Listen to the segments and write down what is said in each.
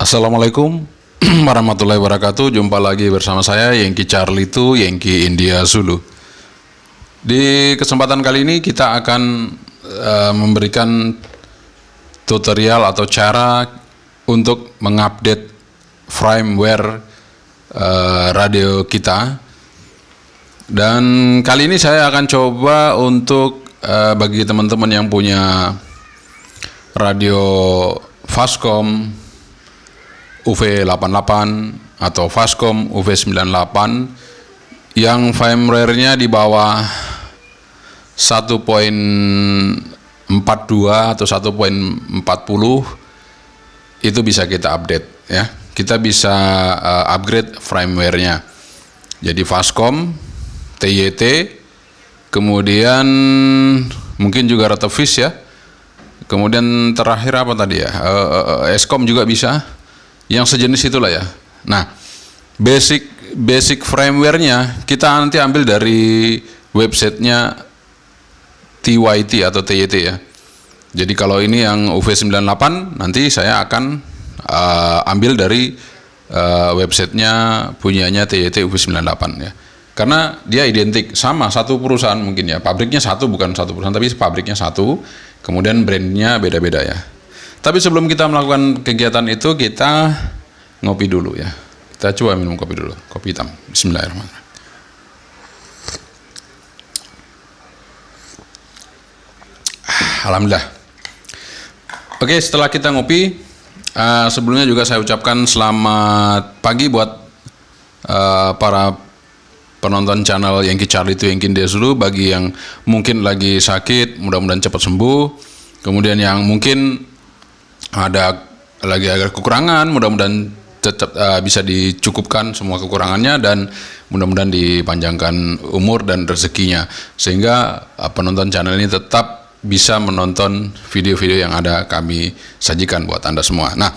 Assalamualaikum warahmatullahi wabarakatuh. Jumpa lagi bersama saya Yankee Charlie 2 Yankee India Zulu. Di kesempatan kali ini kita akan memberikan tutorial atau cara untuk mengupdate firmware radio kita. Dan kali ini saya akan coba untuk bagi teman-teman yang punya radio Fastcom UV88 atau Fastcom UV98 yang firmware-nya di bawah 1.42 atau 1.40 itu bisa kita update ya. Kita bisa upgrade firmware-nya. Jadi Fastcom, TYT, kemudian mungkin juga Retevis ya. Kemudian terakhir apa tadi ya? Escom juga bisa. Yang sejenis itulah ya. Nah, basic firmware-nya kita nanti ambil dari websitenya TYT atau TYT ya. Jadi kalau ini yang UV98 nanti saya akan ambil dari websitenya punyanya TYT UV98 ya. Karena dia identik sama satu perusahaan mungkin ya. Pabriknya satu, bukan satu perusahaan tapi pabriknya satu. Kemudian brandnya beda-beda ya. Tapi sebelum kita melakukan kegiatan itu, kita ngopi dulu ya. Kita coba minum kopi dulu, kopi hitam. Bismillahirrahmanirrahim. Alhamdulillah. Oke, setelah kita ngopi, sebelumnya juga saya ucapkan selamat pagi buat para penonton channel Yankee Charlie 2 Yankee India Zulu. Bagi yang mungkin lagi sakit, mudah-mudahan cepat sembuh. Kemudian yang mungkin ada lagi agak kekurangan, mudah-mudahan tetap bisa dicukupkan semua kekurangannya dan mudah-mudahan dipanjangkan umur dan rezekinya sehingga penonton channel ini tetap bisa menonton video-video yang ada kami sajikan buat Anda semua. Nah,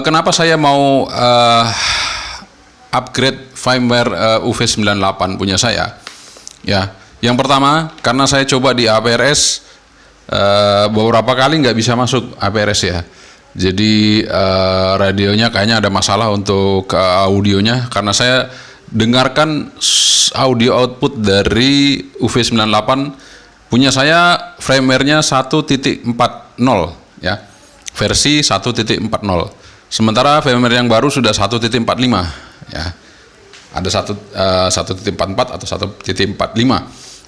kenapa saya mau upgrade firmware UV98 punya saya? Ya, yang pertama karena saya coba di APRS beberapa kali nggak bisa masuk APRS ya. Jadi radionya kayaknya ada masalah untuk audionya karena saya dengarkan audio output dari UV98 punya saya firmware-nya 1.40 ya. Versi 1.40. Sementara firmware yang baru sudah 1.45 ya. Ada 1.44 atau 1.45.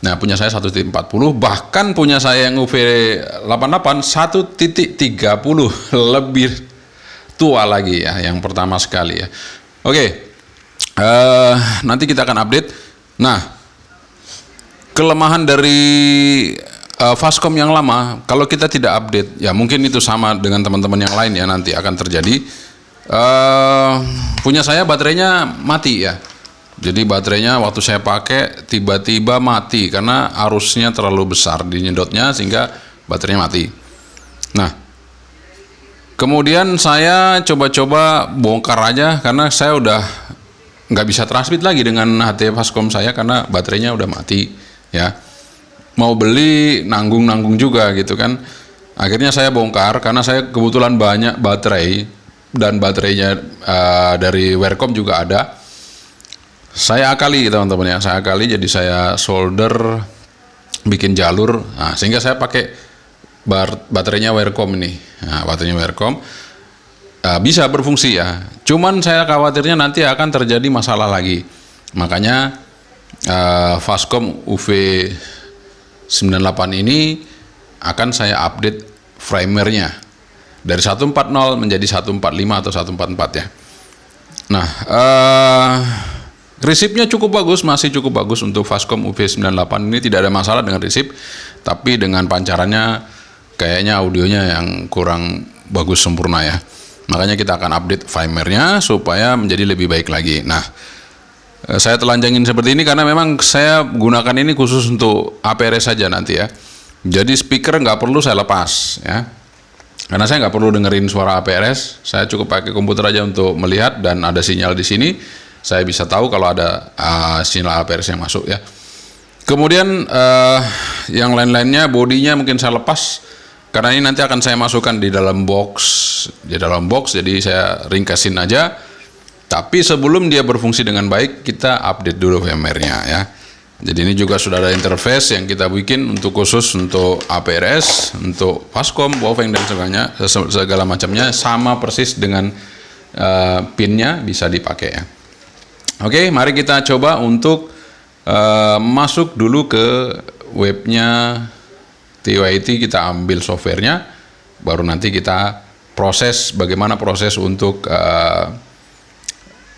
Nah, punya saya 1.40, bahkan punya saya yang UV88 1.30, lebih tua lagi ya, yang pertama sekali ya. Oke, nanti kita akan update. Nah, kelemahan dari Fastcom yang lama, kalau kita tidak update, ya mungkin itu sama dengan teman-teman yang lain ya, nanti akan terjadi. Punya saya baterainya mati ya. Jadi baterainya waktu saya pakai tiba-tiba mati karena arusnya terlalu besar di nyedotnya sehingga baterainya mati. Nah, kemudian saya coba-coba bongkar aja karena saya udah nggak bisa transmit lagi dengan HT Fastcom saya karena baterainya udah mati ya. Mau beli nanggung juga gitu kan. Akhirnya saya bongkar karena saya kebetulan banyak baterai dan baterainya dari Wearcom juga ada. Saya akali teman-teman ya, saya akali jadi saya solder bikin jalur, nah, sehingga saya pakai baterainya Wearcom ini. Nah, baterainya Wearcom bisa berfungsi ya, cuman saya khawatirnya nanti akan terjadi masalah lagi. Makanya Fastcom UV98 ini akan saya update firmware-nya dari 1.40 menjadi 1.45 atau 1.44 ya. Nah, resipnya cukup bagus, masih cukup bagus untuk Fastcom UV98 ini, tidak ada masalah dengan resip, tapi dengan pancarannya kayaknya audionya yang kurang bagus sempurna ya. Makanya kita akan update firmware-nya supaya menjadi lebih baik lagi. Nah, saya telanjangin seperti ini karena memang saya gunakan ini khusus untuk APRS saja nanti ya. Jadi speaker nggak perlu saya lepas ya. Karena saya nggak perlu dengerin suara APRS, saya cukup pakai komputer aja untuk melihat dan ada sinyal di sini. Saya bisa tahu kalau ada sinyal APRS yang masuk ya. Kemudian yang lain-lainnya, bodinya mungkin saya lepas karena ini nanti akan saya masukkan di dalam box, jadi saya ringkasin aja. Tapi sebelum dia berfungsi dengan baik, kita update dulu firmware-nya ya. Jadi ini juga sudah ada interface yang kita bikin untuk khusus untuk APRS, untuk Fastcom, Baofeng dan segala macamnya, sama persis dengan pinnya bisa dipakai ya. Oke, mari kita coba untuk masuk dulu ke webnya TYT, kita ambil softwarenya, baru nanti kita proses bagaimana proses untuk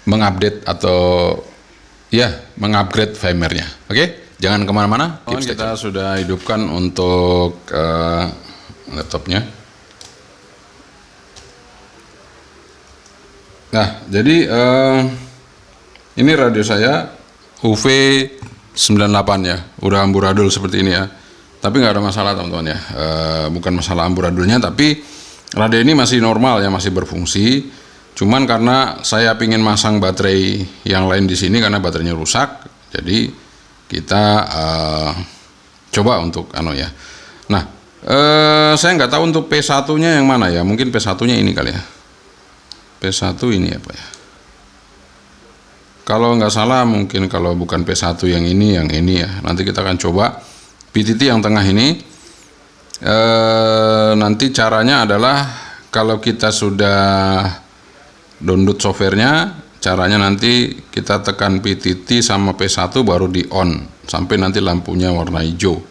mengupdate atau mengupgrade firmware-nya. Oke, jangan kemana-mana. Kita sudah hidupkan untuk laptopnya. Nah, jadi ini radio saya UV98 ya, udah amburadul seperti ini ya. Tapi nggak ada masalah teman-teman ya, bukan masalah amburadulnya, tapi radio ini masih normal ya, masih berfungsi. Cuman karena saya pingin masang baterai yang lain di sini karena baterainya rusak, jadi kita coba untuk ya. Nah, saya nggak tahu untuk P1-nya yang mana ya, mungkin P1-nya ini kali ya. P1 ini apa ya? Kalau nggak salah mungkin kalau bukan P1 yang ini ya. Nanti kita akan coba PTT yang tengah ini. Nanti caranya adalah kalau kita sudah download softwarenya, caranya nanti kita tekan PTT sama P1 baru di on sampai nanti lampunya warna hijau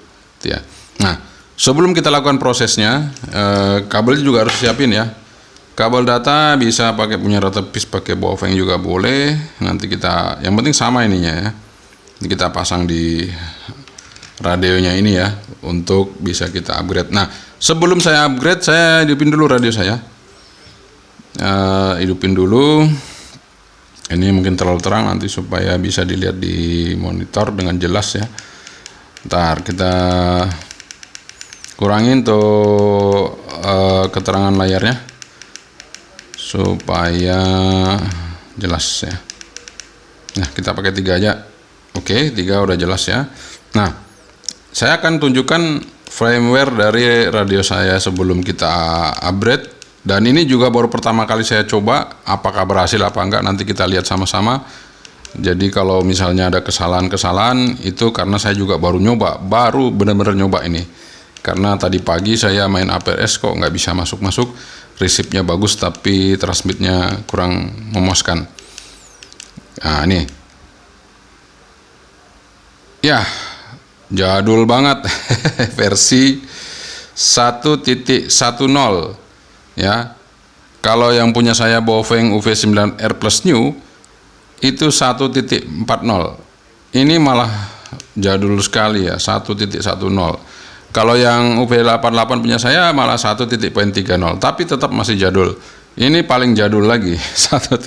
ya. Nah, sebelum kita lakukan prosesnya, kabelnya juga harus siapin ya. Kabel data bisa pakai punya Ratepis, pakai Baofeng juga boleh. Nanti kita, yang penting sama ininya ya. Ini kita pasang di radionya ini ya, untuk bisa kita upgrade. Nah, sebelum saya upgrade, saya hidupin dulu radio saya. Hidupin dulu. Ini mungkin terlalu terang, nanti supaya bisa dilihat di monitor dengan jelas ya. Ntar kita kurangin tuh keterangan layarnya supaya jelas ya. Nah, kita pakai 3 aja. Oke, 3 udah jelas ya. Nah, saya akan tunjukkan firmware dari radio saya sebelum kita upgrade. Dan ini juga baru pertama kali saya coba, apakah berhasil apa enggak nanti kita lihat sama-sama. Jadi kalau misalnya ada kesalahan-kesalahan itu karena saya juga baru benar-benar nyoba ini. Karena tadi pagi saya main APRS kok nggak bisa masuk-masuk, resipnya bagus tapi transmitnya kurang memuaskan. Nah ini, ya jadul banget versi 1.10 ya. Kalau yang punya saya Baofeng UV9R Plus New itu 1.40. Ini malah jadul sekali ya, 1.10. Kalau yang UV88 punya saya malah 1.30, tapi tetap masih jadul. Ini paling jadul lagi 1.10.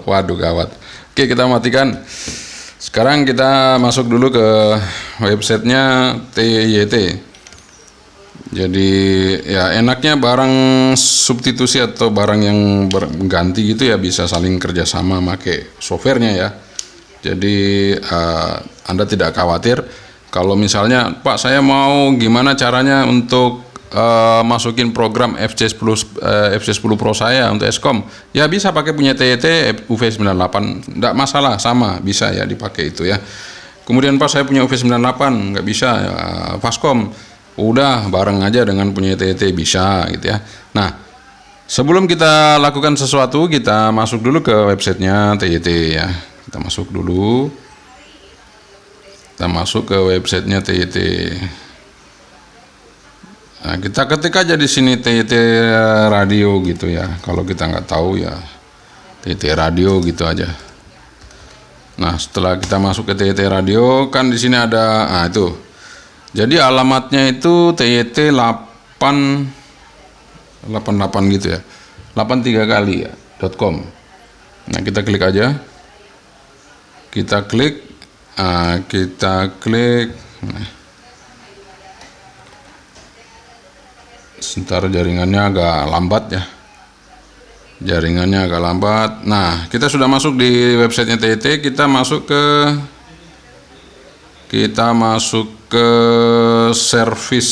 Waduh gawat. Oke, kita matikan. Sekarang kita masuk dulu ke websitenya TYT. Jadi ya enaknya barang substitusi atau barang yang berganti gitu ya bisa saling kerjasama pakai softwarenya ya. Jadi Anda tidak khawatir kalau misalnya Pak saya mau gimana caranya untuk masukin program FC10 Pro saya untuk Eskom, ya bisa pakai punya TYT UV98, enggak masalah, sama bisa ya dipakai itu ya. Kemudian Pak saya punya UV98 nggak bisa ya, Fastcom, udah bareng aja dengan punya TYT bisa gitu ya. Nah, sebelum kita lakukan sesuatu, kita masuk dulu ke websitenya TYT ya. Kita masuk dulu. Kita masuk ke websitenya TYT. Nah, kita ketik aja di sini TYT radio gitu ya. Kalau kita nggak tahu ya TYT radio gitu aja. Nah, setelah kita masuk ke TYT radio, kan di sini ada, nah itu. Jadi alamatnya itu TYT 888 gitu ya. 83 kali ya .com. Nah, kita klik aja. Kita klik. Nah, Nah. Sebentar, jaringannya agak lambat ya. Nah, kita sudah masuk di websitenya TYT. Kita masuk ke service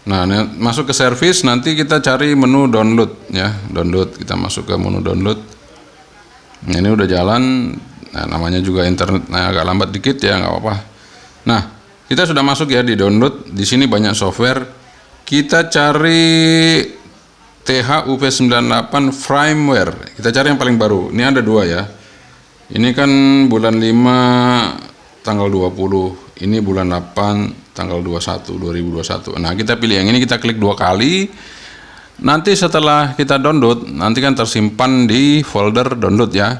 Nah, masuk ke service, nanti kita cari menu download ya. Download, kita masuk ke menu download. Nah, ini udah jalan. Nah, namanya juga internet, nah, agak lambat dikit ya, nggak apa-apa. Nah, kita sudah masuk ya di download. Di sini banyak software. Kita cari THUV98 firmware. Kita cari yang paling baru. Ini ada dua ya. Ini kan bulan 5 tanggal 20. Ini bulan 8 tanggal 21 2021. Nah, kita pilih yang ini, kita klik 2 kali. Nanti setelah kita download, nanti kan tersimpan di folder download ya.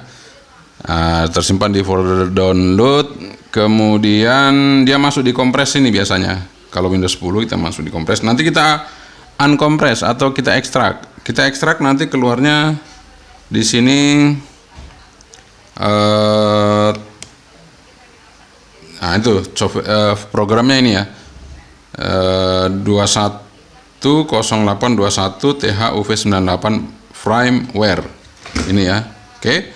Nah, tersimpan di folder download, kemudian dia masuk di kompres ini biasanya. Kalau Windows 10 kita masuk di kompres. Nanti kita uncompress atau kita ekstrak. Kita ekstrak, nanti keluarnya di sini nah itu programnya ini ya, 210821 THUV98 firmware ini ya. Oke.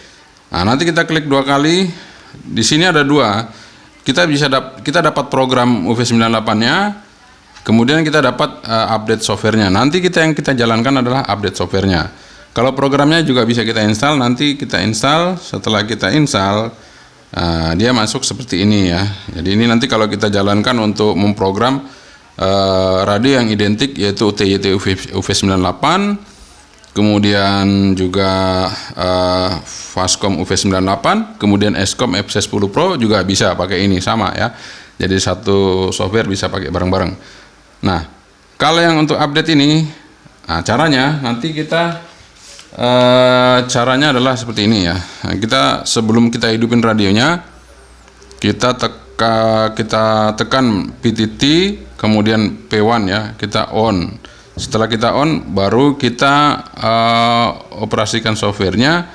Nah, nanti kita klik 2 kali. Di sini ada 2. Kita dapat program UV98-nya. Kemudian kita dapat update softwarenya. Nanti yang kita jalankan adalah update softwarenya. Kalau programnya juga bisa kita install. Nanti kita install. Setelah kita install, dia masuk seperti ini ya. Jadi ini nanti kalau kita jalankan untuk memprogram radio yang identik, yaitu TYT UV98, kemudian juga Fastcom UV98, kemudian Escom FC10 Pro juga bisa pakai ini, sama ya. Jadi satu software bisa pakai bareng-bareng. Nah, kalau yang untuk update ini, nah caranya nanti kita caranya adalah seperti ini ya. Nah, sebelum kita hidupin radionya, kita tekan PTT, kemudian P1 ya, kita on. Setelah kita on, baru kita operasikan softwarenya.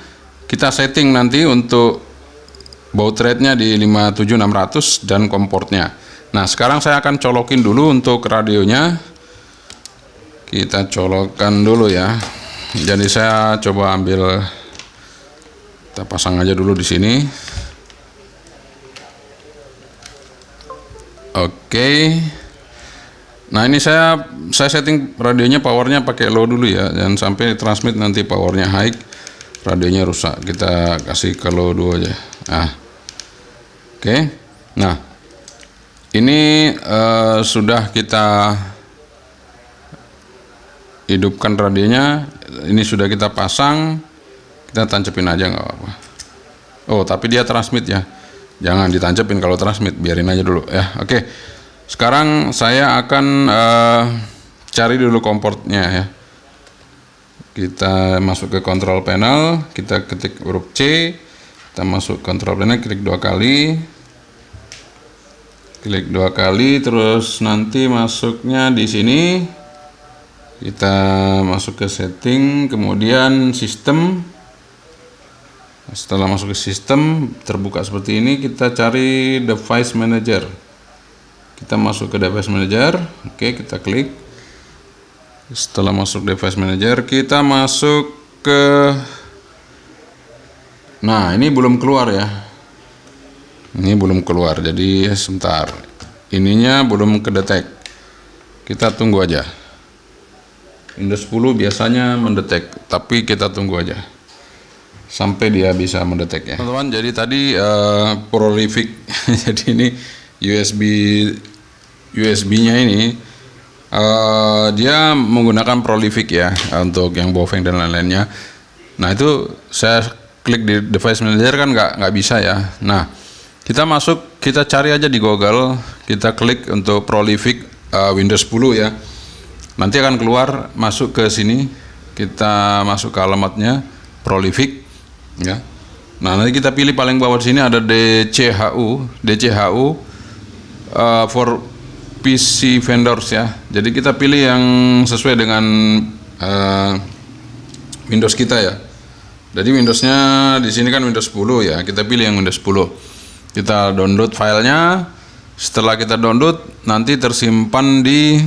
Kita setting nanti untuk baud rate-nya di 57600 dan komportnya. Nah, sekarang saya akan colokin dulu untuk radionya. Kita colokkan dulu ya. Jadi saya coba ambil, kita pasang aja dulu di sini. Oke. Nah, ini saya setting radionya powernya pakai low dulu ya. Jangan sampai transmit nanti powernya high, radionya rusak. Kita kasih ke low dulu aja. Nah. Oke. Nah, ini sudah kita hidupkan radionya. Ini sudah kita pasang, kita tancepin aja nggak apa-apa. Oh, tapi dia transmit ya, jangan ditancepin kalau transmit, biarin aja dulu ya. Oke, sekarang saya akan cari dulu komportnya ya. Kita masuk ke control panel, kita ketik huruf C, kita masuk control panel, klik 2 kali, terus nanti masuknya di sini. Kita masuk ke setting, kemudian sistem. Setelah masuk ke sistem, terbuka seperti ini, kita cari device manager. Kita masuk ke device manager. Oke, kita klik. Setelah masuk device manager, kita masuk ke, nah ini belum keluar ya. Ini belum keluar, jadi sebentar. Ininya belum kedetek. Kita tunggu aja. Windows 10 biasanya mendetek, tapi kita tunggu aja sampai dia bisa mendetek ya, teman-teman. Jadi tadi Prolific jadi ini USB-nya ini dia menggunakan Prolific ya untuk yang Baofeng dan lain-lainnya. Nah, itu saya klik di device manager kan nggak bisa ya. Nah, kita cari aja di Google, kita klik untuk Prolific Windows 10 ya. Nanti akan keluar, masuk ke sini, kita masuk ke alamatnya Prolific ya. Nah, nanti kita pilih paling bawah di sini ada DCHU for PC vendors ya. Jadi kita pilih yang sesuai dengan Windows kita ya. Jadi Windowsnya di sini kan Windows 10 ya. Kita pilih yang Windows 10. Kita download filenya. Setelah kita download, nanti tersimpan di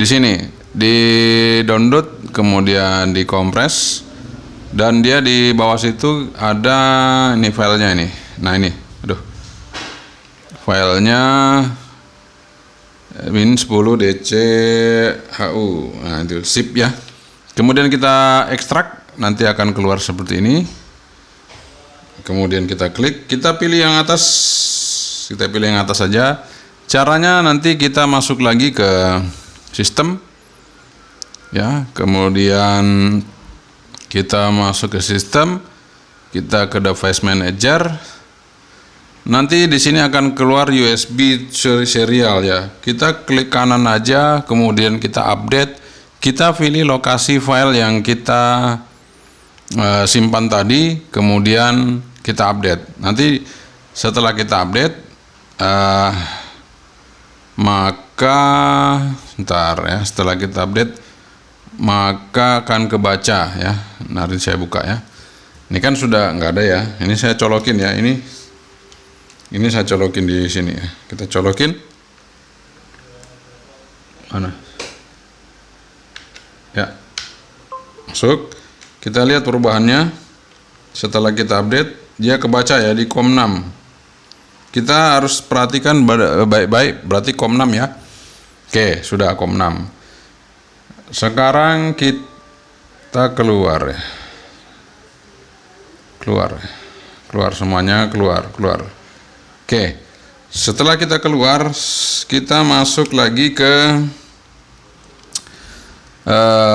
sini, di download, kemudian dikompres, dan dia di bawah situ ada ini filenya ini. Nah ini, filenya min 10 DC HU. Nah, itu sip ya. Kemudian kita ekstrak, nanti akan keluar seperti ini. Kemudian kita klik, kita pilih yang atas. Kita pilih yang atas saja. Caranya nanti kita masuk lagi ke sistem. Ya, kemudian kita masuk ke sistem, kita ke device manager. Nanti di sini akan keluar USB serial ya. Kita klik kanan aja, kemudian kita update. Kita pilih lokasi file yang kita simpan tadi, kemudian kita update. Nanti setelah kita update, maka ntar ya, setelah kita update, maka akan kebaca ya. Nanti saya buka ya. Ini kan sudah nggak ada ya. Ini saya colokin ya. Ini saya colokin di sini ya. Kita colokin. Mana? Ya. Masuk. Kita lihat perubahannya. Setelah kita update, dia kebaca ya di COM6. Kita harus perhatikan baik-baik, berarti COM6 ya. Oke, sudah COM6. Sekarang kita keluar ya. Keluar semuanya, keluar. Oke, setelah kita keluar, kita masuk lagi ke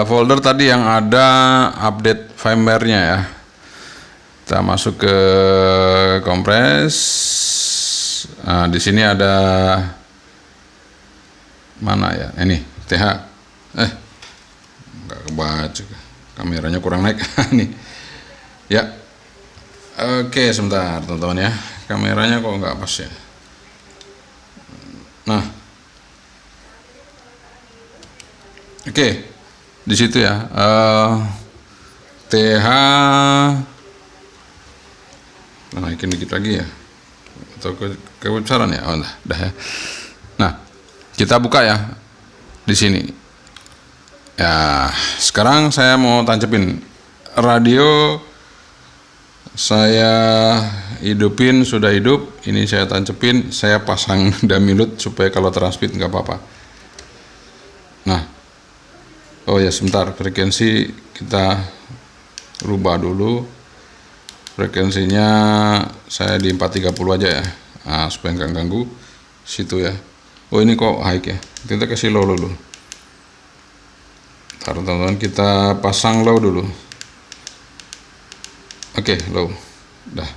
folder tadi yang ada update firmware-nya ya. Kita masuk ke kompres. Nah, di sini ada mana ya? Ini TH. Nggak kebaca, kameranya kurang naik. Nih, ya. Oke, sebentar teman-teman ya. Kameranya kok nggak pas ya. Nah, oke, di situ ya. TH, naikin dikit lagi ya. Atau kebesaran ya. Oh, dah ya. Nah, kita buka ya di sini. Ya, sekarang saya mau tancapin radio. Saya hidupin, sudah hidup. Ini saya tancepin, saya pasang damilut supaya kalau transmit nggak apa-apa. Nah, oh ya sebentar, frekuensi kita rubah dulu. Frekuensinya saya di 430 aja ya. Nah, supaya nggak ganggu situ ya. Oh ini kok high ya. Kita kasih low dulu. Ntar teman-teman kita pasang low dulu. Oke, low. Dah.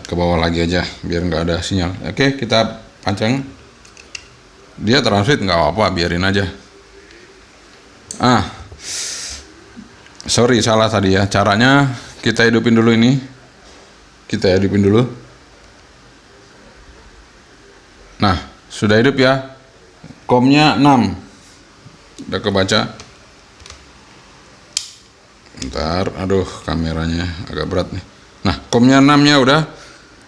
Ke bawah lagi aja biar nggak ada sinyal. Oke, kita pancang. Dia transmit nggak apa-apa, biarin aja. Sorry salah tadi ya. Caranya kita hidupin dulu ini. Kita hidupin dulu. Nah, sudah hidup ya. COM-nya 6. Udah kebaca. Bentar, aduh kameranya agak berat nih. Nah, COM-nya 6-nya udah.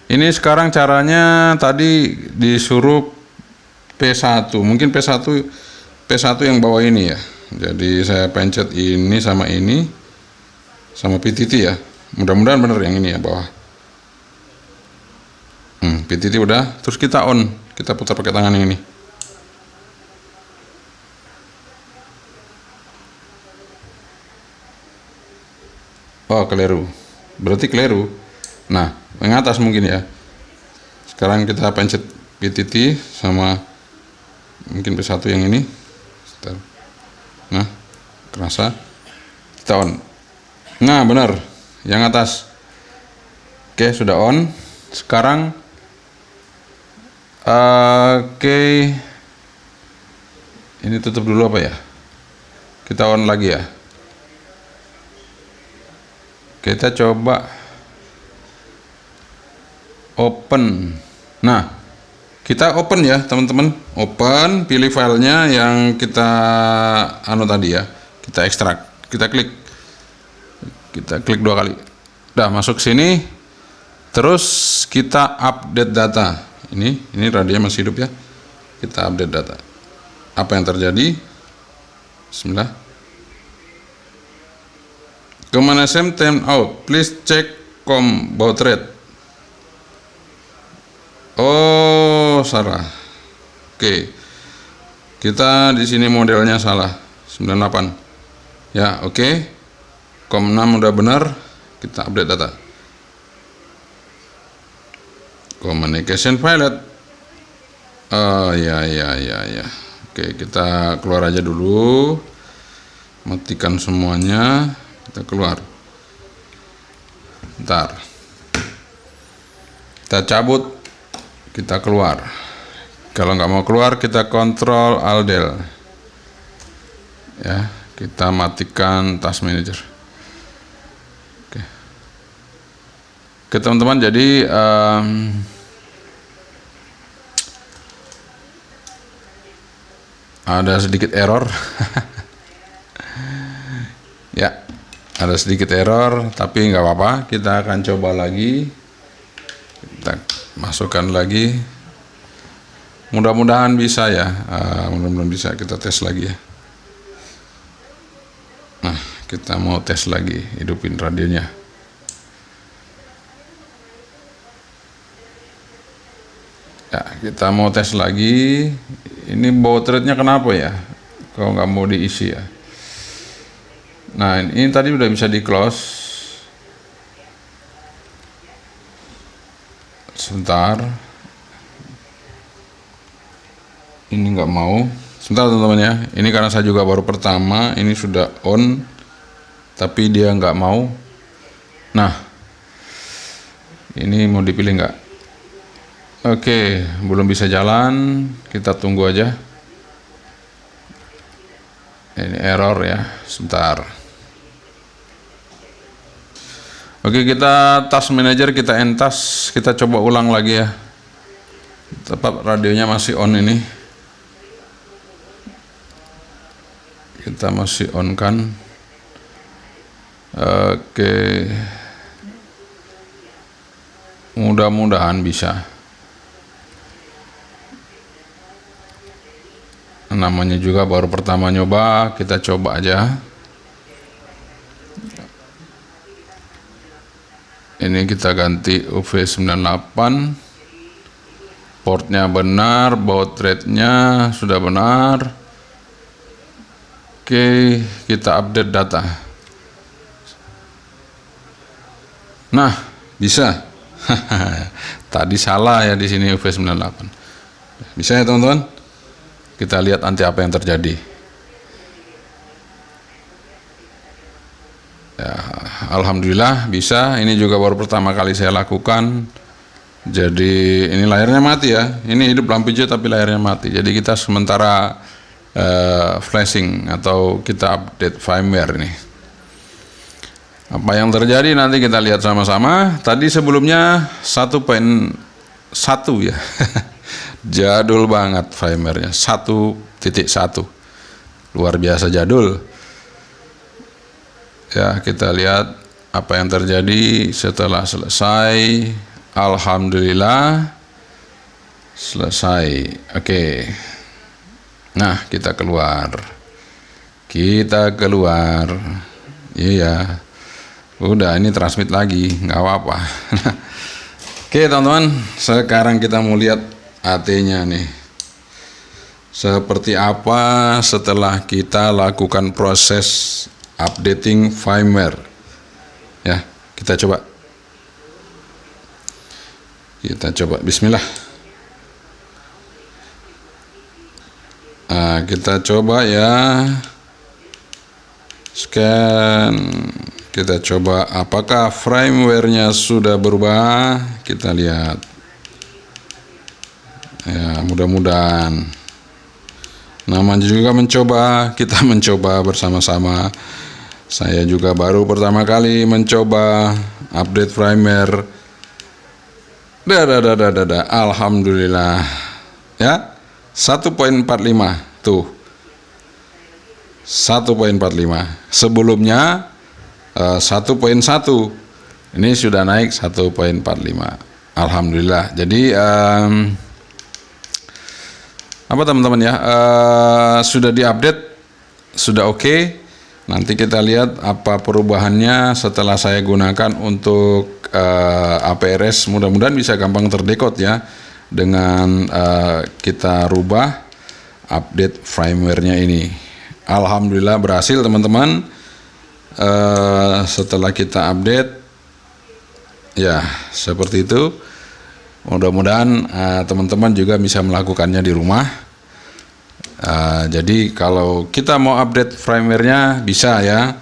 Ini sekarang caranya tadi disuruh P1. Mungkin P1 yang bawah ini ya. Jadi saya pencet ini sama PTT ya. Mudah-mudahan bener yang ini ya bawah. PTT udah. Terus kita on. Kita putar pakai tangan yang ini. Oh, keliru. Berarti keliru. Nah, yang atas mungkin ya. Sekarang kita pencet PTT sama mungkin P1 yang ini. Nah, kerasa. Kita on. Nah, benar. Yang atas. Oke, sudah on. Sekarang oke. Ini tutup dulu apa ya? Kita on lagi ya. Kita coba open. Nah, kita open ya teman-teman. Open, pilih filenya yang kita tadi ya. Kita ekstrak. Kita klik 2 kali. Udah masuk sini. Terus kita update data. Ini radionya masih hidup ya. Kita update data. Apa yang terjadi? Bismillah. Kemana SEM time out? Please check COM baud rate. Oh, salah. Oke. Kita di sini modelnya salah. 98. Ya, oke. COM6 udah benar. Kita update data. Communication pilot. Oh ya. Oke, kita keluar aja dulu. Matikan semuanya. Kita keluar. Bentar. Kita cabut. Kita keluar. Kalau nggak mau keluar, kita kontrol Alt-Del. Ya, kita matikan Task Manager. Oke, teman-teman, jadi ada sedikit error. Ya, ada sedikit error, tapi nggak apa-apa. Kita akan coba lagi. Kita masukkan lagi. Mudah-mudahan bisa ya. Mudah-mudahan bisa. Kita tes lagi ya. Nah, kita mau tes lagi. Hidupin radionya. Ya, kita mau tes lagi. Ini baut rate-nya kenapa ya? Kalau nggak mau diisi ya. Nah, ini tadi udah bisa di close. Sebentar. Ini nggak mau. Sebentar teman-teman ya. Ini karena saya juga baru pertama. Ini sudah on, tapi dia nggak mau. Nah, ini mau dipilih nggak? Oke, belum bisa jalan. Kita tunggu aja. Ini error ya. Sebentar. Oke, kita Task Manager, kita end task. Kita coba ulang lagi ya. Tepat radionya masih on ini. Kita masih on kan. Oke, mudah-mudahan bisa. Namanya juga baru pertama nyoba, kita coba aja. Ini kita ganti UV98. Portnya benar, baud rate-nya sudah benar. Oke, kita update data. Nah, bisa. Tadi salah ya di sini UV98. Bisa ya teman-teman? Kita lihat nanti apa yang terjadi. Ya, alhamdulillah bisa. Ini juga baru pertama kali saya lakukan. Jadi ini layarnya mati ya. Ini hidup lampu hijau tapi layarnya mati. Jadi kita sementara flashing atau kita update firmware ini. Apa yang terjadi nanti kita lihat sama-sama. Tadi sebelumnya 1.1 ya. Jadul banget firmware-nya. 1.1. Luar biasa jadul. Ya, kita lihat apa yang terjadi setelah selesai. Alhamdulillah selesai. Oke. Nah, kita keluar. Iya. Udah, ini transmit lagi, nggak apa-apa. Oke teman-teman, sekarang kita mau lihat AT-nya nih. Seperti apa setelah kita lakukan proses updating firmware. Ya, kita coba. Bismillah. Nah, kita coba ya. Scan. Kita coba apakah firmware-nya sudah berubah. Kita lihat. Ya, mudah-mudahan. Namanya juga mencoba. Kita mencoba bersama-sama. Saya juga baru pertama kali mencoba update firmware. Alhamdulillah. Ya. 1.45 tuh. 1.45. Sebelumnya 1.1. Ini sudah naik 1.45. Alhamdulillah. Jadi apa teman-teman ya? Sudah diupdate, sudah oke. Nanti kita lihat apa perubahannya setelah saya gunakan untuk APRS. Mudah-mudahan bisa gampang terdekode ya. dengan kita rubah update firmware-nya ini. Alhamdulillah berhasil teman-teman. Setelah kita update, ya seperti itu. Mudah-mudahan teman-teman juga bisa melakukannya di rumah. Jadi kalau kita mau update firmware-nya bisa ya.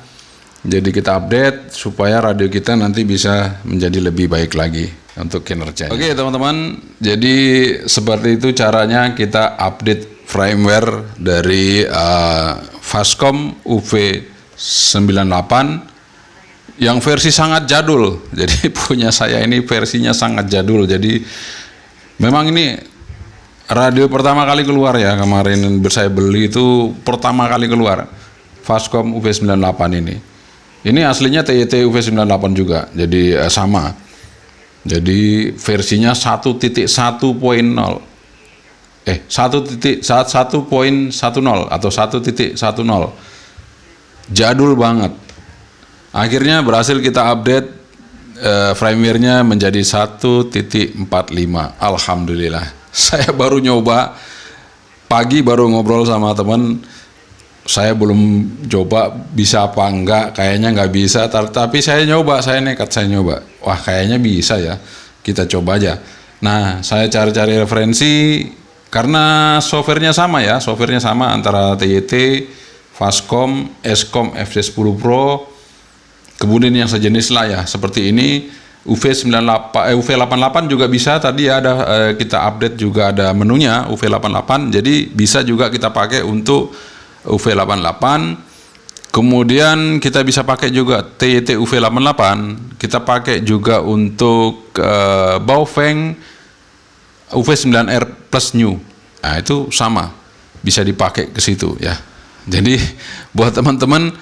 Jadi kita update supaya radio kita nanti bisa menjadi lebih baik lagi untuk kinerjanya. Oke teman-teman, jadi seperti itu caranya kita update firmware dari Fastcom UV98 yang versi sangat jadul. Jadi punya saya ini versinya sangat jadul. Jadi memang ini radio pertama kali keluar ya, kemarin saya beli itu pertama kali keluar Fastcom UV98 ini. Ini aslinya TYT UV98 juga, jadi sama. Jadi versinya 1.1.0. 1.1.10 atau 1.10. Jadul banget. Akhirnya berhasil kita update firmware-nya menjadi 1.45. Alhamdulillah. Saya baru nyoba pagi, baru ngobrol sama teman. Saya belum coba bisa apa enggak, kayaknya nggak bisa, tapi saya nyoba, saya nekat, saya nyoba. Wah kayaknya bisa ya, kita coba aja. Nah saya cari-cari referensi, karena softwarenya sama ya, softwarenya sama antara TYT, Fastcom, Escom FC10 Pro, kemudian yang sejenis lah ya, seperti ini. UV88 juga bisa, tadi ya ada kita update juga ada menunya UV88, jadi bisa juga kita pakai untuk UV88. Kemudian kita bisa pakai juga TYT UV88, kita pakai juga untuk Baofeng UV9R Plus New. Nah, itu sama, bisa dipakai ke situ ya. Jadi buat teman-teman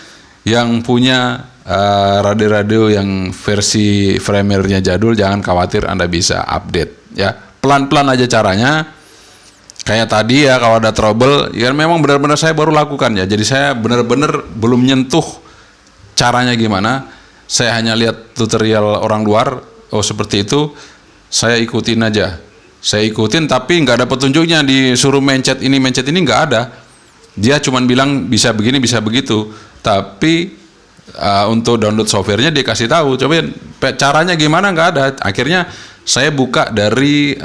yang punya radio-radio yang versi firmware-nya jadul, jangan khawatir, Anda bisa update ya. Pelan-pelan aja caranya. Kayak tadi ya, kalau ada trouble, ya memang benar-benar saya baru lakukan ya. Jadi saya benar-benar belum nyentuh caranya gimana. Saya hanya lihat tutorial orang luar, oh seperti itu, saya ikutin aja. Saya ikutin tapi nggak ada petunjuknya, disuruh mencet ini nggak ada. Dia cuma bilang bisa begini, bisa begitu. Tapi untuk download softwarenya dia kasih tahu, coba caranya gimana, nggak ada. Akhirnya saya buka dari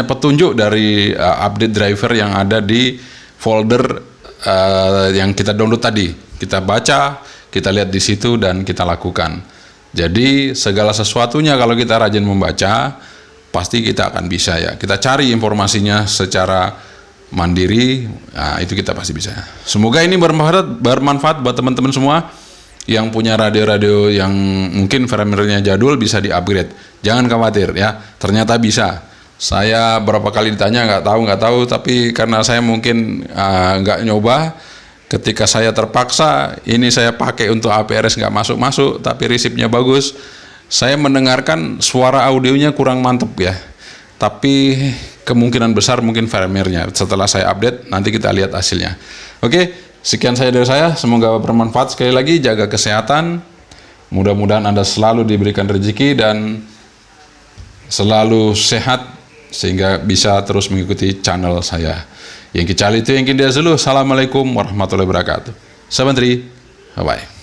petunjuk dari update driver yang ada di folder yang kita download tadi. Kita baca, kita lihat di situ dan kita lakukan. Jadi segala sesuatunya kalau kita rajin membaca, pasti kita akan bisa ya. Kita cari informasinya secara mandiri, nah, itu kita pasti bisa. Semoga ini bermanfaat buat teman-teman semua yang punya radio-radio yang mungkin firmware-nya jadul, bisa di-upgrade. Jangan khawatir ya, ternyata bisa. Saya berapa kali ditanya nggak tahu, tapi karena saya mungkin nggak nyoba, ketika saya terpaksa, ini saya pakai untuk APRS nggak masuk, tapi resipnya bagus. Saya mendengarkan suara audionya kurang mantep ya, tapi kemungkinan besar mungkin firmware-nya. Setelah saya update, nanti kita lihat hasilnya. Oke, sekian dari saya, semoga bermanfaat. Sekali lagi, jaga kesehatan, mudah-mudahan Anda selalu diberikan rezeki dan selalu sehat, sehingga bisa terus mengikuti channel saya. Yang kecil itu yang kindia dulu. Assalamualaikum warahmatullahi wabarakatuh. Sabantri, bye-bye.